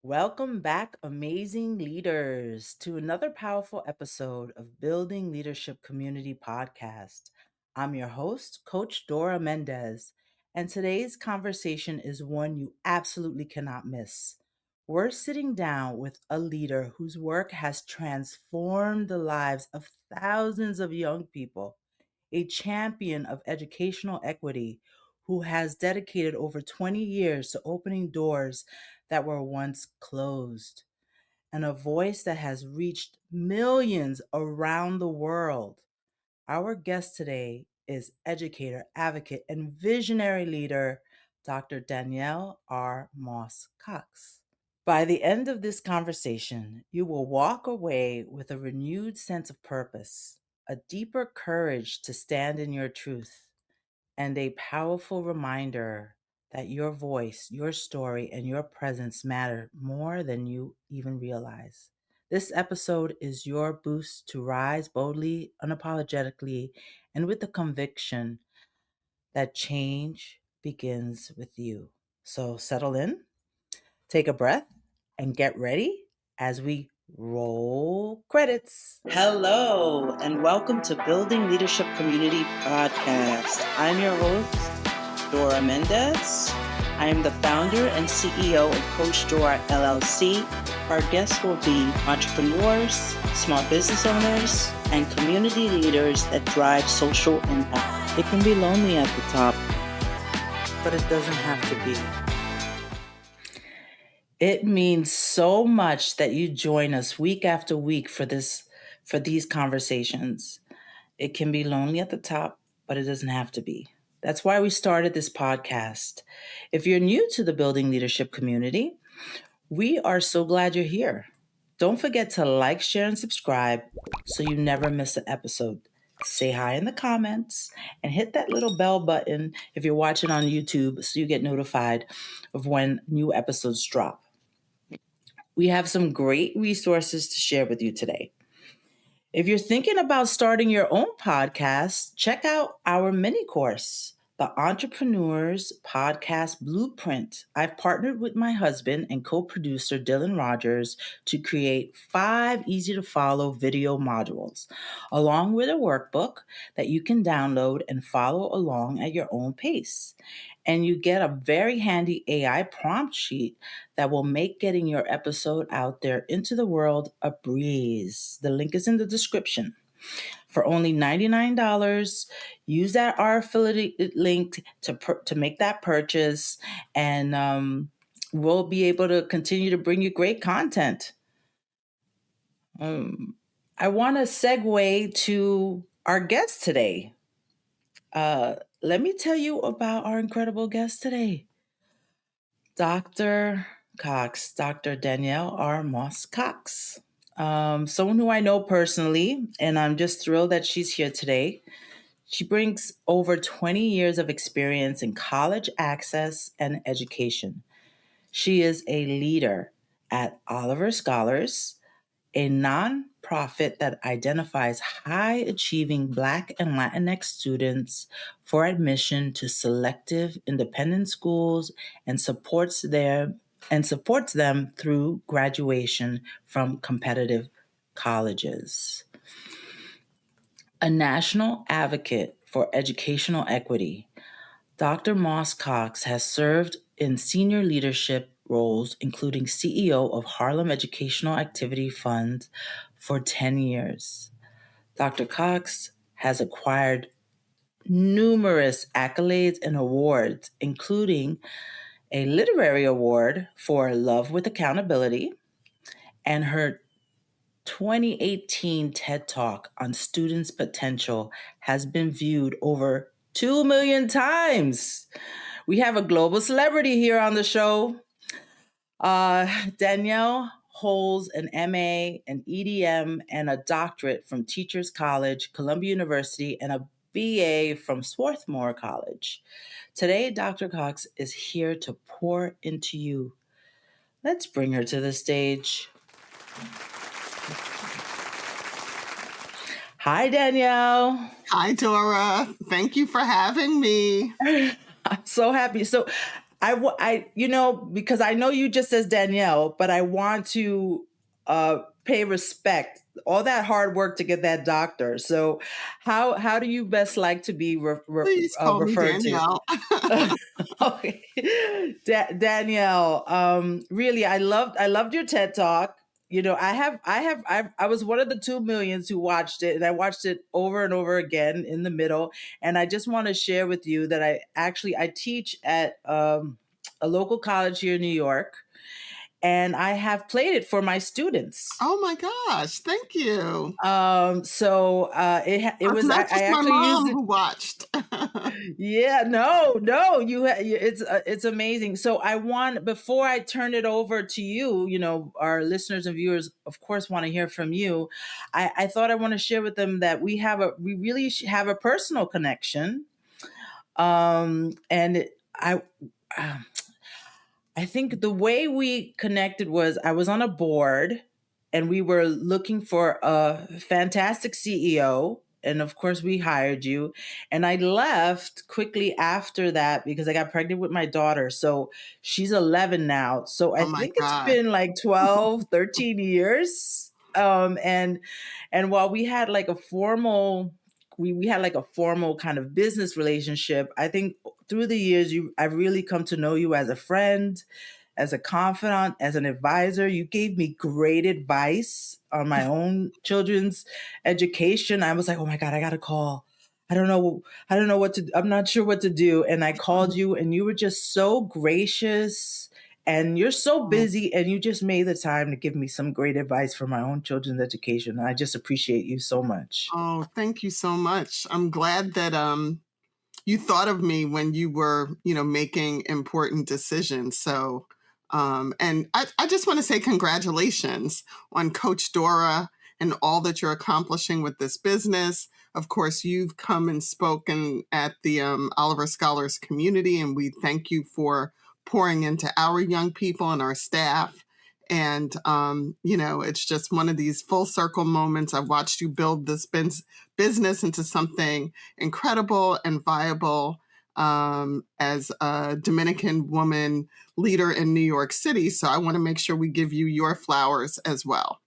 Welcome back, amazing leaders, to another powerful episode of Building Leadership Community Podcast. I'm your host, Coach Dora Mendez, and today's conversation is one you absolutely cannot miss. We're sitting down with a leader whose work has transformed the lives of thousands of young people, a champion of educational equity who has dedicated over 20 years to opening doors that were once closed, and a voice that has reached millions around the world. Our guest today is educator, advocate, and visionary leader, Dr. Danielle R. Moss Cox. By the end of this conversation, you will walk away with a renewed sense of purpose, a deeper courage to stand in your truth, and a powerful reminder that your voice, your story, and your presence matter more than you even realize. This episode is your boost to rise boldly, unapologetically, and with the conviction that change begins with you. So settle in, take a breath, and get ready as we roll credits. Hello, and welcome to Building Leadership Community Podcast. I'm your host, Dora Mendez. I am the founder and CEO of Coach Dora LLC. Our guests will be entrepreneurs, small business owners, and community leaders that drive social impact. It can be lonely at the top, but it doesn't have to be. It means so much that you join us week after week for these conversations. It can be lonely at the top, but it doesn't have to be. That's why we started this podcast. If you're new to the Building Leadership community, we are so glad you're here. Don't forget to like, share, and subscribe so you never miss an episode. Say hi in the comments and hit that little bell button if you're watching on YouTube so you get notified of when new episodes drop. We have some great resources to share with you today. If you're thinking about starting your own podcast, check out our mini course, The Entrepreneur's Podcast Blueprint. I've partnered with my husband and co-producer Dylan Rogers to create 5 easy to follow video modules, along with a workbook that you can download and follow along at your own pace. And you get a very handy AI prompt sheet that will make getting your episode out there into the world a breeze. The link is in the description. For only $99, use that our affiliate link to make that purchase, and we'll be able to continue to bring you great content. I want to segue to our guest today. Let me tell you about our incredible guest today. Dr. Cox, Dr. Danielle R. Moss Cox. Someone who I know personally, and I'm just thrilled that she's here today. She brings over 20 years of experience in college access and education. She is a leader at Oliver Scholars, a nonprofit that identifies high achieving Black and Latinx students for admission to selective independent schools and supports them through graduation from competitive colleges. A national advocate for educational equity, Dr. Moss Cox has served in senior leadership roles, including CEO of Harlem Educational Activity Fund for 10 years. Dr. Cox has acquired numerous accolades and awards, including a literary award for Love with Accountability, and her 2018 TED Talk on students' potential has been viewed over 2 million times. We have a global celebrity here on the show. Danielle holds an MA, an EDM, and a doctorate from Teachers College, Columbia University, and a BA from Swarthmore College. Today, Dr. Cox is here to pour into you. Let's bring her to the stage. Hi, Danielle. Hi, Dora. Thank you for having me. I'm so happy. So because I know you just as Danielle, but I want to pay respect all that hard work to get that doctor. So, how do you best like to be Please call me referred to? Danielle. Okay, Danielle. Really, I loved your TED talk. I was one of the 2 millions who watched it, and I watched it over and over again in the middle. And I just want to share with you that I teach at a local college here in New York, and I have played it for my students. Oh my gosh, thank you. So it It's was not I just my actually used mom it. who watched. Yeah, no, it's amazing. So I want, before I turn it over to you, our listeners and viewers, of course, want to hear from you. I thought I want to share with them that we really have a personal connection. And um, I think the way we connected was I was on a board and we were looking for a fantastic CEO. And of course, we hired you. And I left quickly after that because I got pregnant with my daughter. So she's 11 now. So I Oh my think it's God. been like 12, 13 years. And while we had like a formal we had like a formal kind of business relationship, I think through the years I've really come to know you as a friend, as a confidant, as an advisor. You gave me great advice on my own children's education. I was like, oh my God, I got to call. I don't know what to, I'm not sure what to do. And I called you and you were just so gracious, and you're so Oh, busy, and you just made the time to give me some great advice for my own children's education. I just appreciate you so much. oh, thank you so much. I'm glad that you thought of me when you were, making important decisions. So, and I just want to say congratulations on Coach Dora and all that you're accomplishing with this business. Of course, you've come and spoken at the Oliver Scholars community, and we thank you for pouring into our young people and our staff. And, it's just one of these full circle moments. I've watched you build this business into something incredible and viable, as a Dominican woman leader in New York City. So I want to make sure we give you your flowers as well.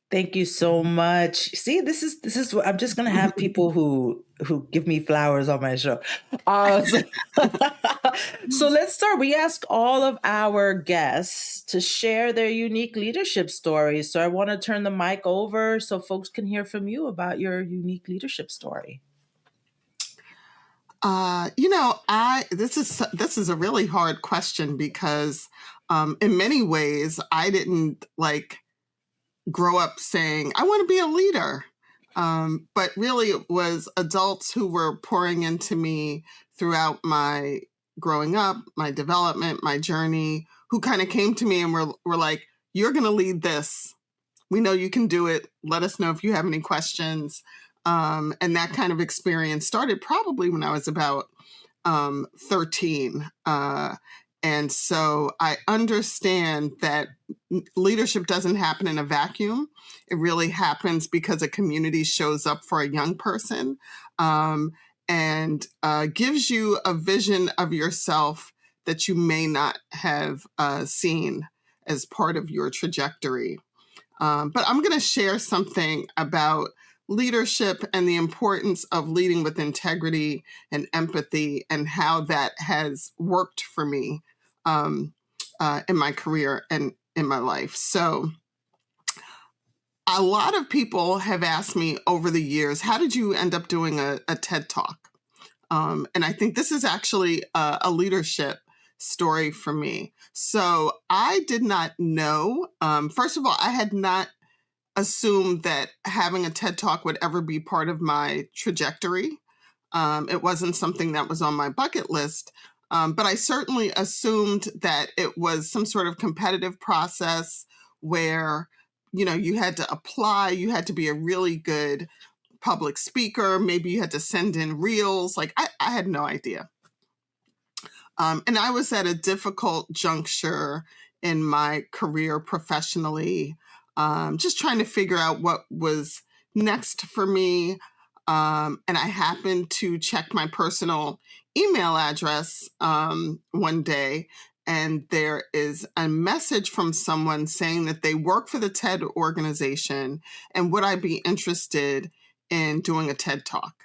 Thank you so much. See, this is what I'm just gonna have people who give me flowers on my show. So, so let's start. We ask all of our guests to share their unique leadership stories. So I want to turn the mic over so folks can hear from you about your unique leadership story. I this is a really hard question because, in many ways, I didn't grow up saying I want to be a leader, but really it was adults who were pouring into me throughout my growing up, my development, my journey, who kind of came to me and were like, "You're going to lead this. We know you can do it. Let us know if you have any questions." And that kind of experience started probably when I was about 13. And so I understand that leadership doesn't happen in a vacuum. It really happens because a community shows up for a young person, and gives you a vision of yourself that you may not have seen as part of your trajectory. But I'm going to share something about leadership and the importance of leading with integrity and empathy, and how that has worked for me, in my career and in my life. So, a lot of people have asked me over the years, how did you end up doing a TED Talk? And I think this is actually a leadership story for me. So I did not know. First of all, I had not assumed that having a TED Talk would ever be part of my trajectory. It wasn't something that was on my bucket list. But I certainly assumed that it was some sort of competitive process where, you had to apply, you had to be a really good public speaker. Maybe you had to send in reels. I had no idea. And I was at a difficult juncture in my career professionally, just trying to figure out what was next for me. And I happened to check my personal email address one day, and there is a message from someone saying that they work for the TED organization and would I be interested in doing a TED Talk.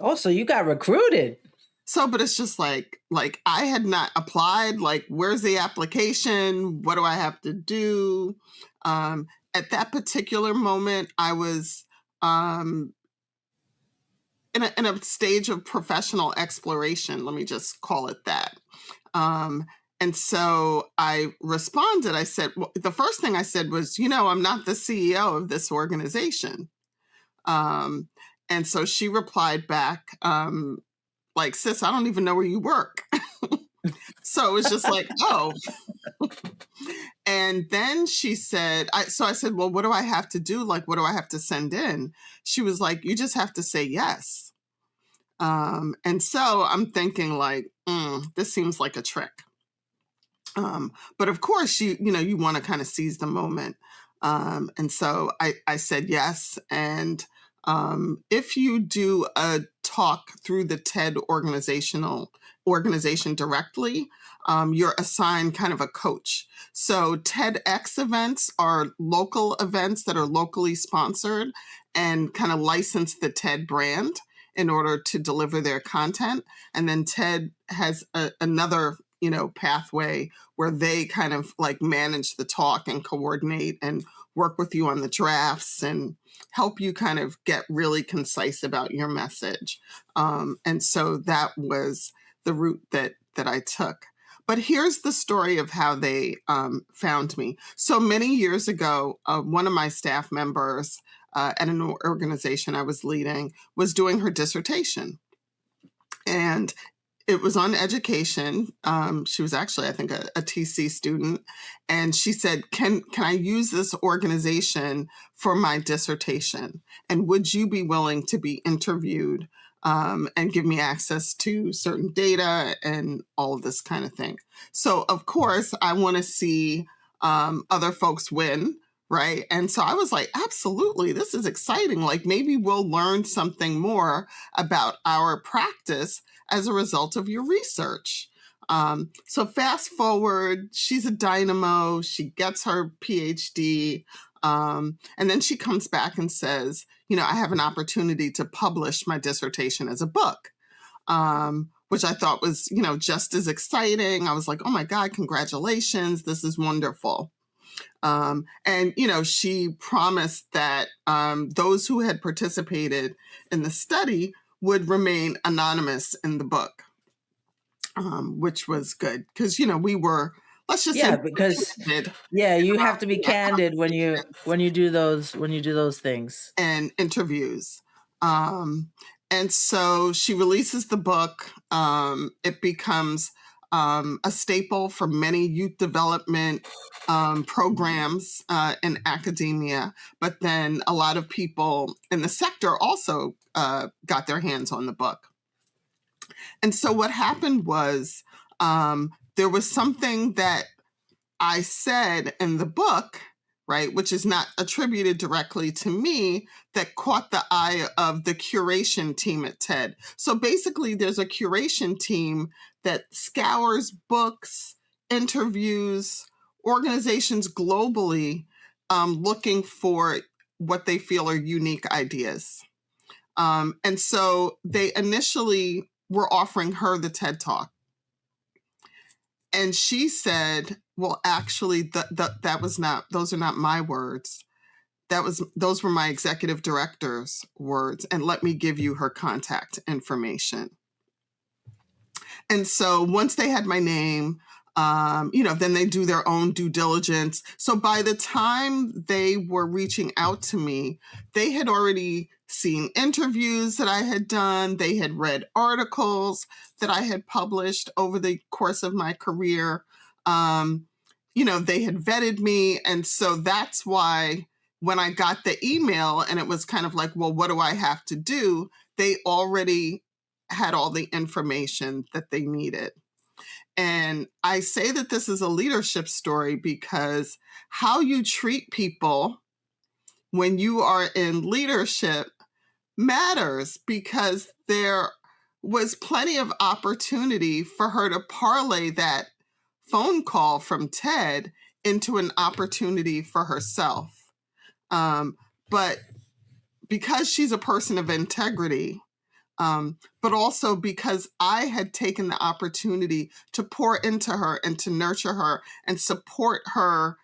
Oh, so you got recruited. So, but it's just like I had not applied. Like, where's the application? What do I have to do? At that particular moment, I was in a stage of professional exploration. Let me just call it that. And so I responded. I said, well, the first thing I said was, I'm not the CEO of this organization. And so she replied back, like, sis, I don't even know where you work. So it was just like, oh. And then she said, so I said, well, what do I have to do? Like, what do I have to send in? She was like, you just have to say yes. And so I'm thinking like, this seems like a trick. But of course, you want to kind of seize the moment. And so I said yes. And if you do a talk through the TED organization directly, you're assigned kind of a coach. So TEDx events are local events that are locally sponsored and kind of license the TED brand in order to deliver their content. And then TED has another pathway where they kind of like manage the talk and coordinate and work with you on the drafts and help you kind of get really concise about your message. And so that was the route that I took. But here's the story of how they found me. So many years ago, one of my staff members at an organization I was leading was doing her dissertation. And it was on education. She was actually, I think, a TC student. And she said, can I use this organization for my dissertation? And would you be willing to be interviewed and give me access to certain data and all of this kind of thing? So, of course, I want to see other folks win. Right. And so I was like, absolutely, this is exciting. Like maybe we'll learn something more about our practice as a result of your research. So fast forward, she's a dynamo. She gets her PhD. And then she comes back and says, I have an opportunity to publish my dissertation as a book. Which I thought was, just as exciting. I was like, oh my God, congratulations. This is wonderful. And, she promised that those who had participated in the study would remain anonymous in the book, which was good because, we were, let's just say, because you have to be candid when you do those things and interviews. And so she releases the book. It becomes a staple for many youth development programs in academia, but then a lot of people in the sector also got their hands on the book. And so what happened was there was something that I said in the book, right, which is not attributed directly to me, that caught the eye of the curation team at TED. So basically, there's a curation team that scours books, interviews, organizations globally looking for what they feel are unique ideas. And so they initially were offering her the TED Talk. And she said, well, actually, those are not my words. Those were my executive director's words. And let me give you her contact information. And so once they had my name, then they do their own due diligence. So by the time they were reaching out to me, they had already seen interviews that I had done. They had read articles that I had published over the course of my career. They had vetted me. And so that's why when I got the email and it was kind of like, well, what do I have to do? They already had all the information that they needed. And I say that this is a leadership story because how you treat people when you are in leadership matters because there was plenty of opportunity for her to parlay that phone call from Ted into an opportunity for herself. But because she's a person of integrity, but also because I had taken the opportunity to pour into her and to nurture her and support her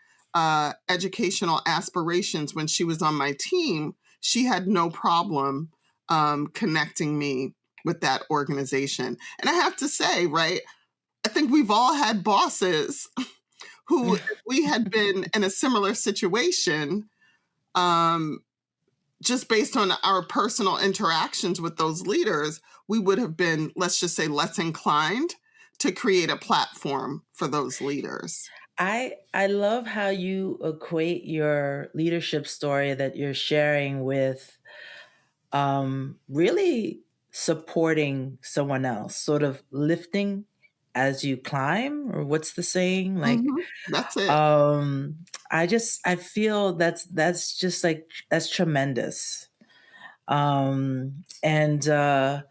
educational aspirations when she was on my team, she had no problem connecting me with that organization. And I have to say, right, I think we've all had bosses who, if we had been in a similar situation, just based on our personal interactions with those leaders, we would have been, let's just say, less inclined to create a platform for those leaders. I love how you equate your leadership story that you're sharing with really supporting someone else, sort of lifting as you climb, or what's the saying? Like, That's it. um, I feel that's just like that's tremendous. And uh,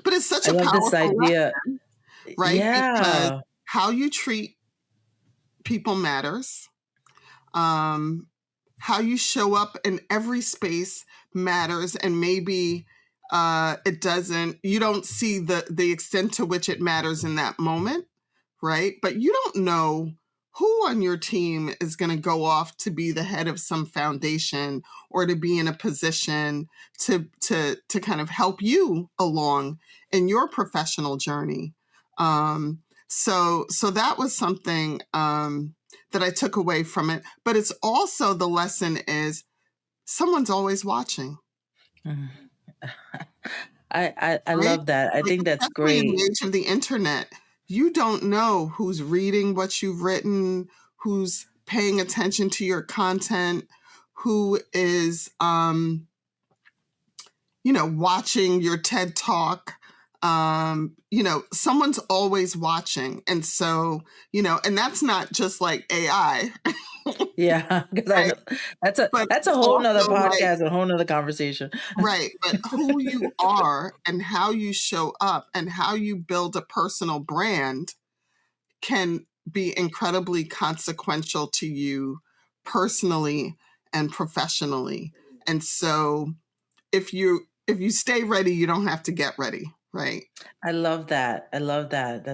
But it's such I a love this powerful idea. lesson, right? Because Yeah, how you treat people matters. Um, how you show up in every space matters, and maybe it doesn't. You don't see the extent to which it matters in that moment, right? But you don't know who on your team is going to go off to be the head of some foundation or to be in a position to kind of help you along in your professional journey. So that was something that I took away from it. But it's also, the lesson is someone's always watching. Mm. I Right? love that. I Like, think that's especially in the great. age of the internet, you don't know who's reading what you've written, who's paying attention to your content, who is, watching your TED Talk. Someone's always watching. And so, and that's not just like AI, Yeah, because I right? know that's a But that's a whole nother also like, podcast, a whole nother conversation. right, but who you are and how you show up and how you build a personal brand can be incredibly consequential to you personally and professionally. And so if you stay ready, you don't have to get ready, right? I love that. I love that.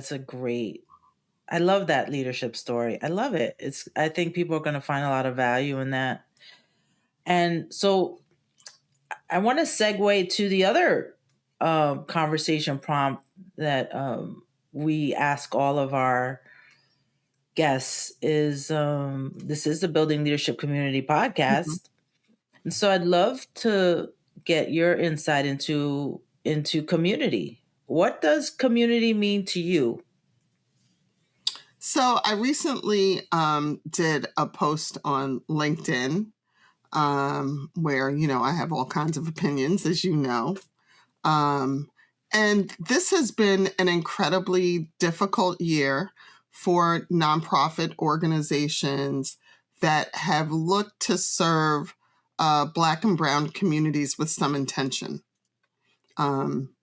I love that leadership story. I love it. I think people are going to find a lot of value in that. And so I want to segue to the other conversation prompt that we ask all of our guests is this is the Building Leadership Community Mhm. podcast. And so I'd love to get your insight into community. What does community mean to you? So I recently did a post on LinkedIn where, I have all kinds of opinions, as you know. Um, and this has been an incredibly difficult year for nonprofit organizations that have looked to serve Black and Brown communities with some intention, um,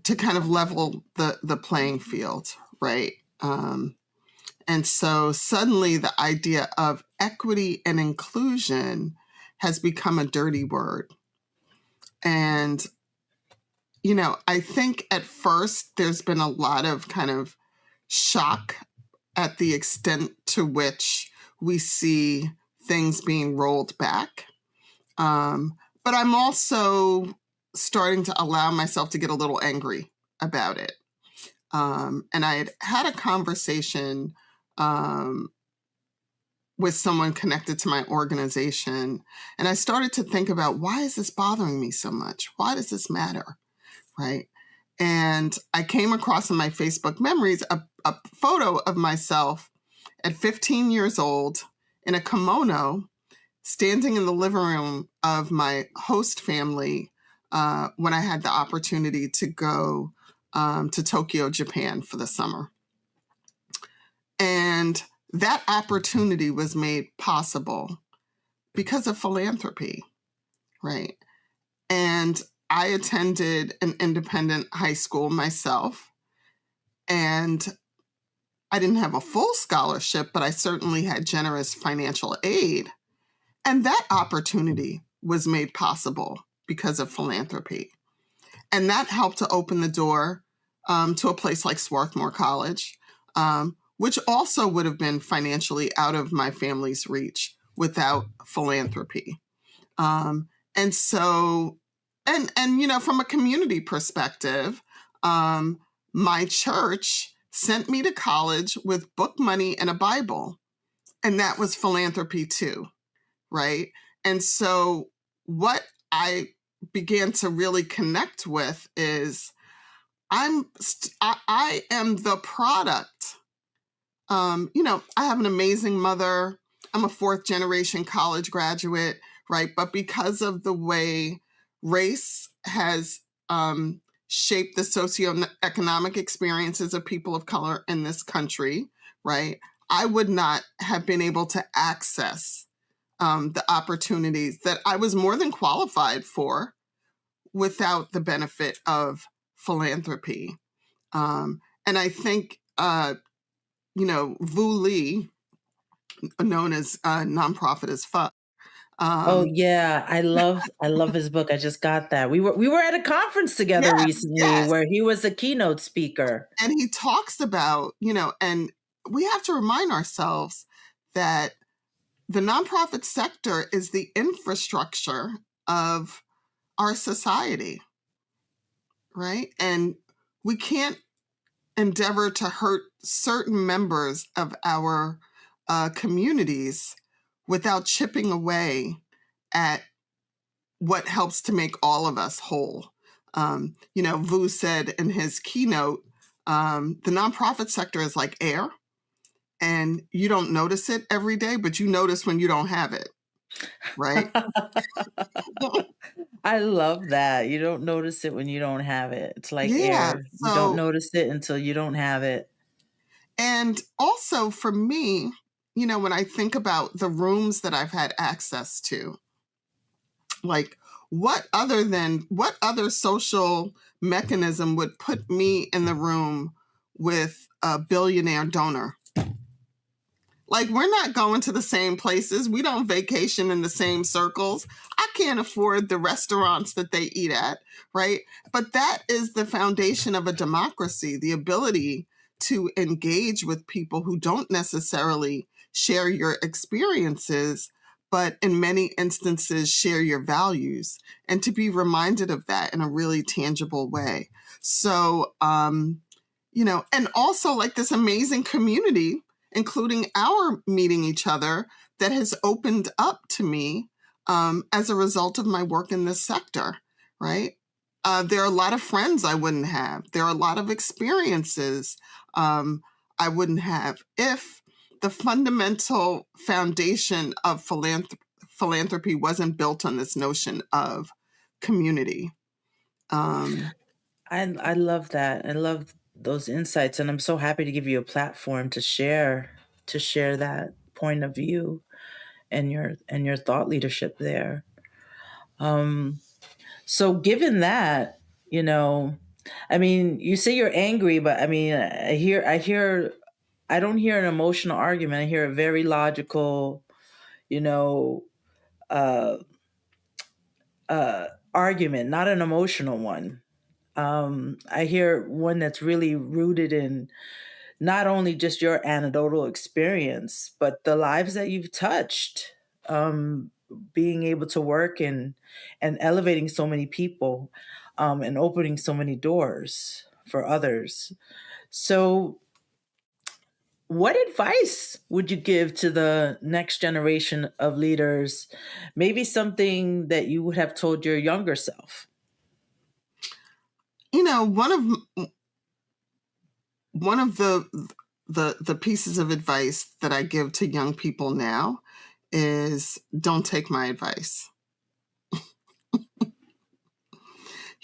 to kind of level the playing field, right? And so suddenly the idea of equity and inclusion has become a dirty word. And I think at first there's been a lot of kind of shock at the extent to which we see things being rolled back. But I'm also starting to allow myself to get a little angry about it. And I had a conversation with someone connected to my organization, and I started to think about, why is this bothering me so much? Why does this matter? Right. And I came across in my Facebook memories a photo of myself at 15 years old in a kimono, standing in the living room of my host family when I had the opportunity to go to Tokyo, Japan for the summer. And that opportunity was made possible because of philanthropy, right? And I attended an independent high school myself, and I didn't have a full scholarship, but I certainly had generous financial aid. And that opportunity was made possible because of philanthropy. And that helped to open the door to a place like Swarthmore College, which also would have been financially out of my family's reach without philanthropy. And so, and you know, from a community perspective, my church sent me to college with book money and a Bible, and that was philanthropy too, right? And so, what I began to really connect with is I am the product. You know, I have an amazing mother. I'm a fourth generation college graduate, right? But because of the way race has shaped the socioeconomic experiences of people of color in this country, right? I would not have been able to access the opportunities that I was more than qualified for without the benefit of philanthropy. And I think, you know, Vu Lee, known as Nonprofit as Fuck. Oh Um, yeah, I love his book. I just got that. We were at a conference together yes, recently yes. where he was a keynote speaker. And he talks about, you know, and we have to remind ourselves that the nonprofit sector is the infrastructure of our society, right? And we can't endeavor to hurt certain members of our communities without chipping away at what helps to make all of us whole. You know, Vu said in his keynote, the nonprofit sector is like air, and you don't notice it every day, but you notice when you don't have it, right? I love that. You don't notice it when you don't have it. It's like Yeah. air. You don't So, notice it until you don't have it. and also for me, you know, when I think about the rooms that I've had access to, like what other social mechanism would put me in the room with a billionaire donor? Like, we're not going to the same places. We don't vacation in the same circles. I can't afford the restaurants that they eat at, right? But that is the foundation of a democracy, the ability to engage with people who don't necessarily share your experiences, but in many instances share your values, and to be reminded of that in a really tangible way. So, you know, and also like this amazing community, including our meeting each other, that has opened up to me as a result of my work in this sector, right? There are a lot of friends I wouldn't have. There are a lot of experiences I wouldn't have if the fundamental foundation of philanthropy wasn't built on this notion of community. Um, I love that. I love those insights, and I'm so happy to give you a platform to share that point of view and your thought leadership there. Um, so given that, you know, I mean, you say you're angry, but I mean, I don't hear an emotional argument. I hear a very logical, you know, uh, argument, not an emotional one. I hear one that's really rooted in not only just your anecdotal experience, but the lives that you've touched. Being able to work and elevating so many people, and opening so many doors for others. So, what advice would you give to the next generation of leaders? Maybe something that you would have told your younger self. you know, one of the pieces of advice that I give to young people now is don't take my advice.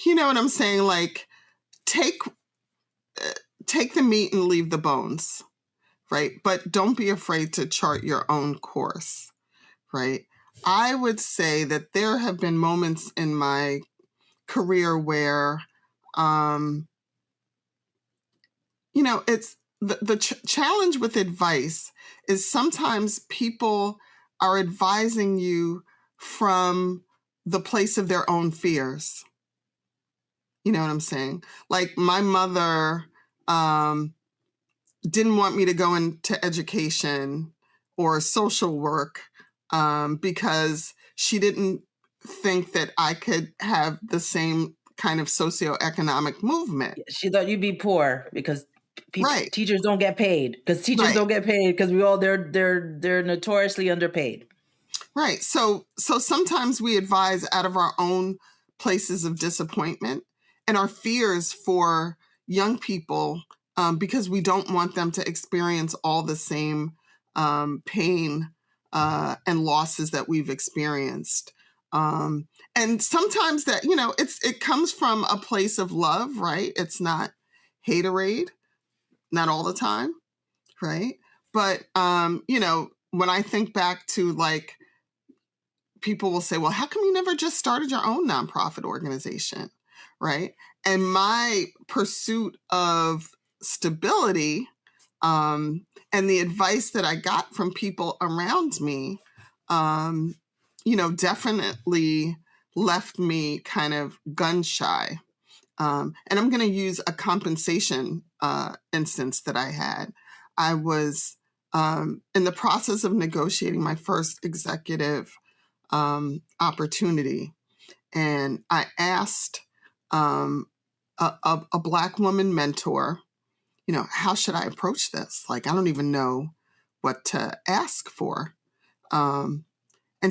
You know what I'm saying? Like, take take the meat and leave the bones, right? But don't be afraid to chart your own course, right? I would say that there have been moments in my career where, it's the challenge with advice is sometimes people are advising you from the place of their own fears. You know what I'm saying? Like my mother didn't want me to go into education or social work because she didn't think that I could have the same kind of socioeconomic movement. She thought you'd be poor because Right, teachers don't get paid. Because teachers right. don't get paid because they're notoriously underpaid. Right. So sometimes we advise out of our own places of disappointment and our fears for young people because we don't want them to experience all the same pain and losses that we've experienced. And sometimes that, it comes from a place of love, right? It's not haterade, not all the time, right? But, when I think back to like, people will say, well, how come you never just started your own nonprofit organization? Right. And my pursuit of stability and the advice that I got from people around me, definitely left me kind of gun shy. And I'm going to use a compensation instance that I had. I was in the process of negotiating my first executive opportunity. And I asked a Black woman mentor, how should I approach this? Like, I don't even know what to ask for. And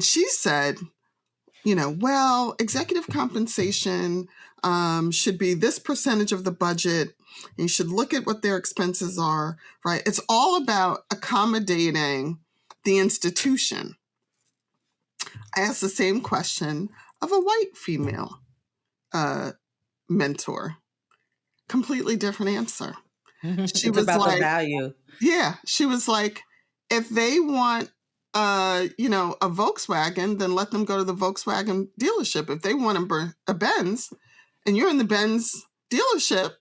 she said, well, executive compensation should be this percentage of the budget. And you should look at what their expenses are, right? It's all about accommodating the institution. I asked the same question of a white female mentor. Completely different answer. She It's was about the like, value. yeah, she was like, if they want, a Volkswagen, then let them go to the Volkswagen dealership. If they want a Benz and you're in the Benz dealership,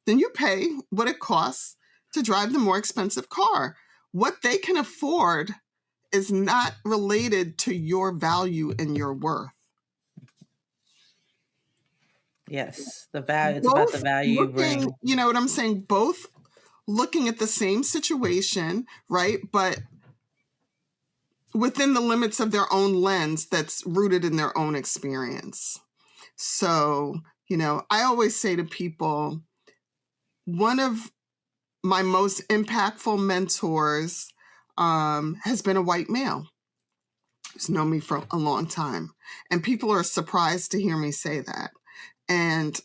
then you pay what it costs to drive the more expensive car. What they can afford is not related to your value and your worth. Yes, the value. It's about the Both value you looking, bring. you know what I'm saying? Both looking at the same situation, right? But within the limits of their own lens that's rooted in their own experience. So, I always say to people, one of my most impactful mentors has been a white male who's known me for a long time. And people are surprised to hear me say that. And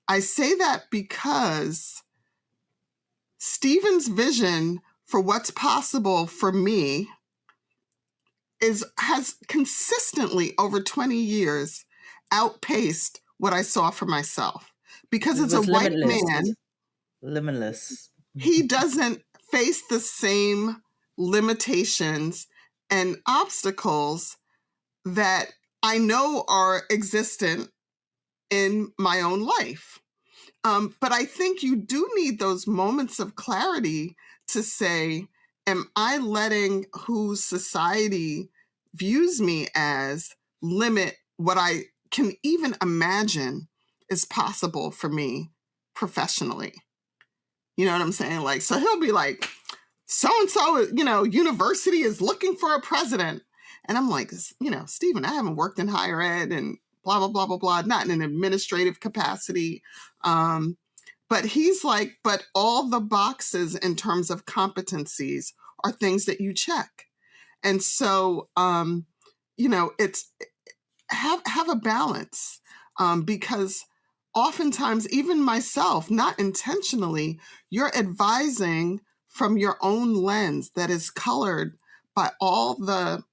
I say that because Stephen's vision for what's possible for me has consistently over 20 years outpaced what I saw for myself. Because It it's a was white limitless. man, Limitless. he doesn't face the same limitations and obstacles that I know are existent in my own life. But I think you do need those moments of clarity to say, am I letting who society views me as limit what I can even imagine is possible for me professionally? You know what I'm saying? Like, so he'll be like, so-and-so, university is looking for a president. And I'm like, Stephen, I haven't worked in higher ed and blah, blah, blah, blah, blah, not in an administrative capacity. But he's like, but all the boxes in terms of competencies are things that you check. And so, it's have a balance because oftentimes, even myself, not intentionally, you're advising from your own lens that is colored by all the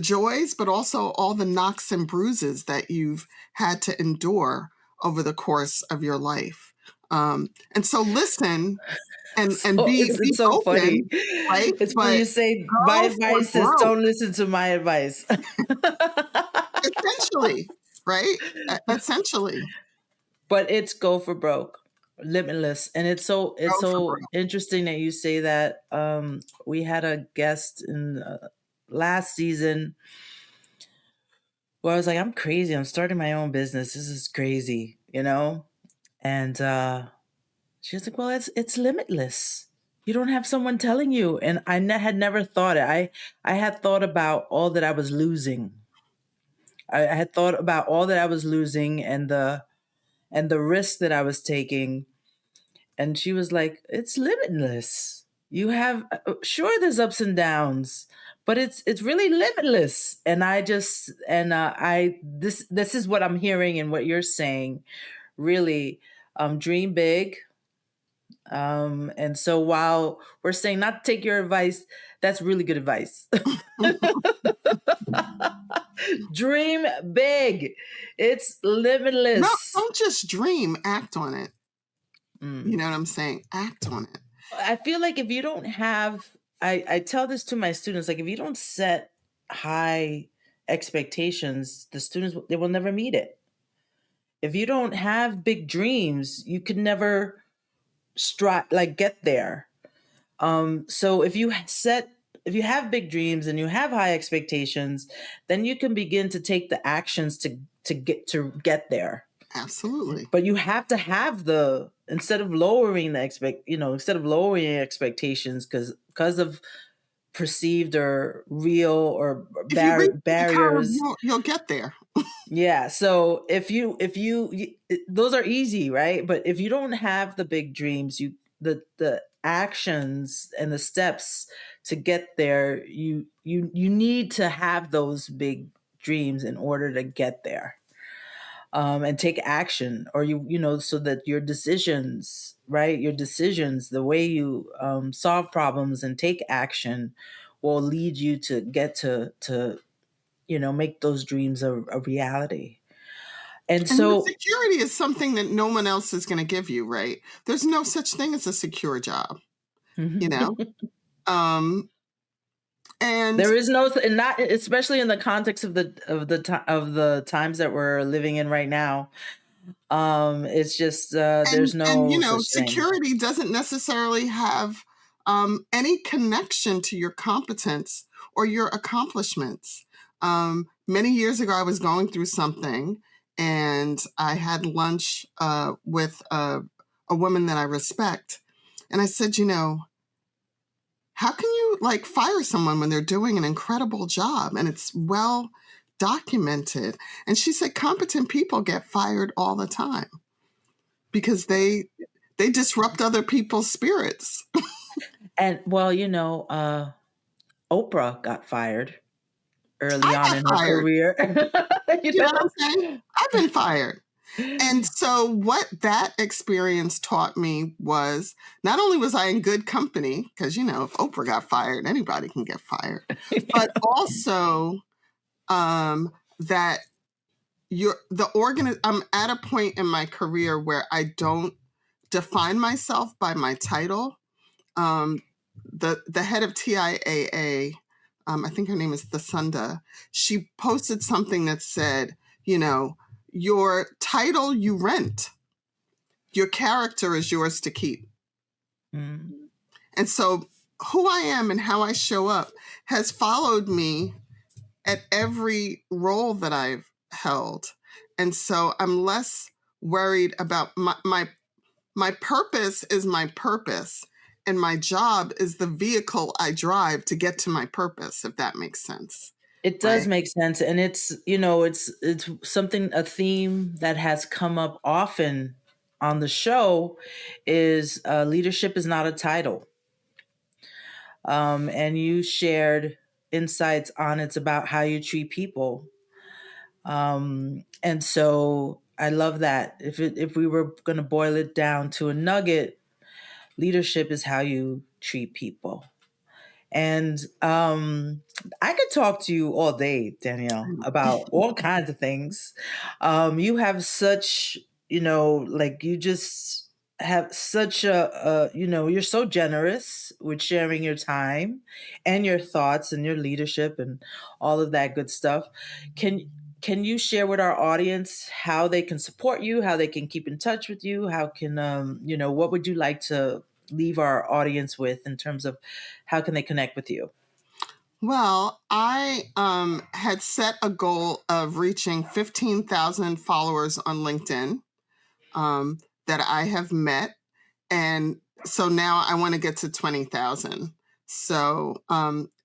joys, but also all the knocks and bruises that you've had to endure over the course of your life. And so listen and So be it's so funny. open, right? It's when But you say my go for advice is broke, don't listen to my advice. essentially, right? Essentially, But it's go for broke, limitless. And it's go for so broke. interesting that you say that. We had a guest in last season where I was like, I'm crazy. I'm starting my own business. This is crazy, you know? And she was like, well, it's limitless. You don't have someone telling you. And had never thought it. I had thought about all that I was losing. I had thought about all that I was losing and the risk that I was taking. And she was like, it's limitless. You have sure there's ups and downs, but it's really limitless. And I just and I this is what I'm hearing and what you're saying. Really, dream big. And so while we're saying not to take your advice, that's really good advice. Dream big. It's No, limitless. don't just dream, act on it. You Mm. know what I'm saying? Act on it. I feel like if you don't have, I tell this to my students, like if you don't set high expectations, the students, they will never meet it. If you don't have big dreams, you could never like get there. So if you have big dreams and you have high expectations, then you can begin to take the actions to get there. Absolutely. But you have to have the instead of lowering the instead of lowering your expectations because of perceived or real or If you reach the curve, barriers. you'll get there. Yeah. So those are easy, right? But if you don't have the big dreams, the actions and the steps to get there, you need to have those big dreams in order to get there. And take action, or so that your decisions, right, your decisions, the way you solve problems and take action will lead you to get to make those dreams a reality. And And the so security is something that no one else is going to give you, right? There's no such thing as a secure job, you know? Um, and there is no, and not especially in the context of the times that we're living in right now. It's just there's you no know, such thing. security doesn't necessarily have any connection to your competence or your accomplishments. Many years ago, I was going through something, and I had lunch with a woman that I respect, and I said, you know, how can you like fire someone when they're doing an incredible job and it's well documented? And she said, competent people get fired all the time because they disrupt other people's spirits. And well, Oprah got fired early I on got in her fired. career. you You know what know? I'm saying? I've been fired. And so what that experience taught me was not only was I in good company, because you know, if Oprah got fired, anybody can get fired, but also that I'm at a point in my career where I don't define myself by my title. The head of TIAA, I think her name is Thasunda, she posted something that said, you know, your title you rent, your character is yours to keep. Mm. And so who I am and how I show up has followed me at every role that I've held. And so I'm less worried about my purpose is my purpose, and my job is the vehicle I drive to get to my purpose, if that makes sense. It does Right. make sense, and it's something, a theme that has come up often on the show is leadership is not a title. And you shared insights on it's about how you treat people. And so I love that. If we were going to boil it down to a nugget, leadership is how you treat people. And I could talk to you all day, Danielle, about all kinds of things. You have such, like you just have such you're so generous with sharing your time and your thoughts and your leadership and all of that good stuff. Can you share with our audience how they can support you, how they can keep in touch with you, how can what would you like to leave our audience with in terms of how can they connect with you? Well, I had set a goal of reaching 15,000 followers on LinkedIn that I have met. And so now I want to get to 20,000. So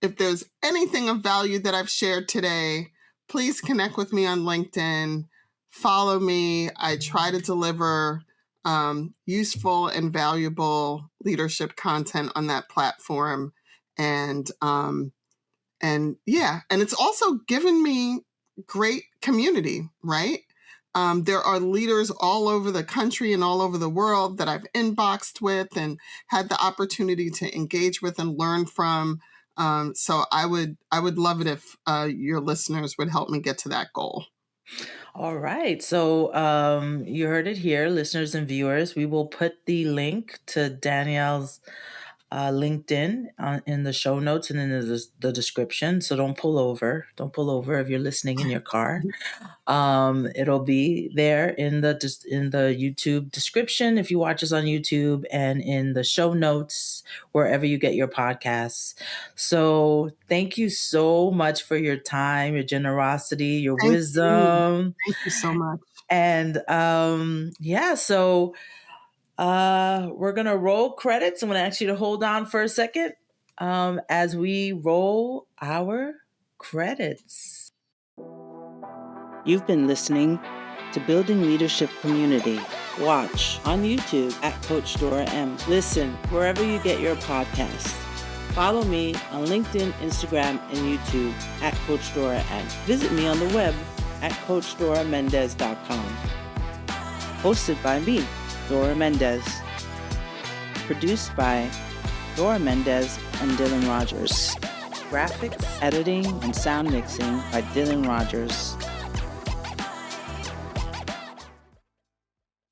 if there's anything of value that I've shared today, please connect with me on LinkedIn. Follow me. I try to deliver useful and valuable leadership content on that platform. And yeah, and it's also given me great community, right? There are leaders all over the country and all over the world that I've inboxed with and had the opportunity to engage with and learn from. So I would love it if your listeners would help me get to that goal. All right. So you heard it here, listeners and viewers. We will put the link to Danielle's LinkedIn in the show notes and in the description. So don't pull over. Don't pull over if you're listening in your car. It'll be there in the YouTube description if you watch us on YouTube, and in the show notes wherever you get your podcasts. So thank you so much for your time, your generosity, your Thank you. wisdom, Thank you so much. and so we're going to roll credits. I'm going to ask you to hold on for a second as we roll our credits. You've been listening to Building Leadership Community. Watch on YouTube at Coach Dora M. Listen wherever you get your podcasts. Follow me on LinkedIn, Instagram, and YouTube at Coach Dora M. Visit me on the web at CoachDoraMendez.com. Hosted by me, Dora Mendez. Produced by Dora Mendez and Dylan Rogers. Graphics, editing, and sound mixing by Dylan Rogers.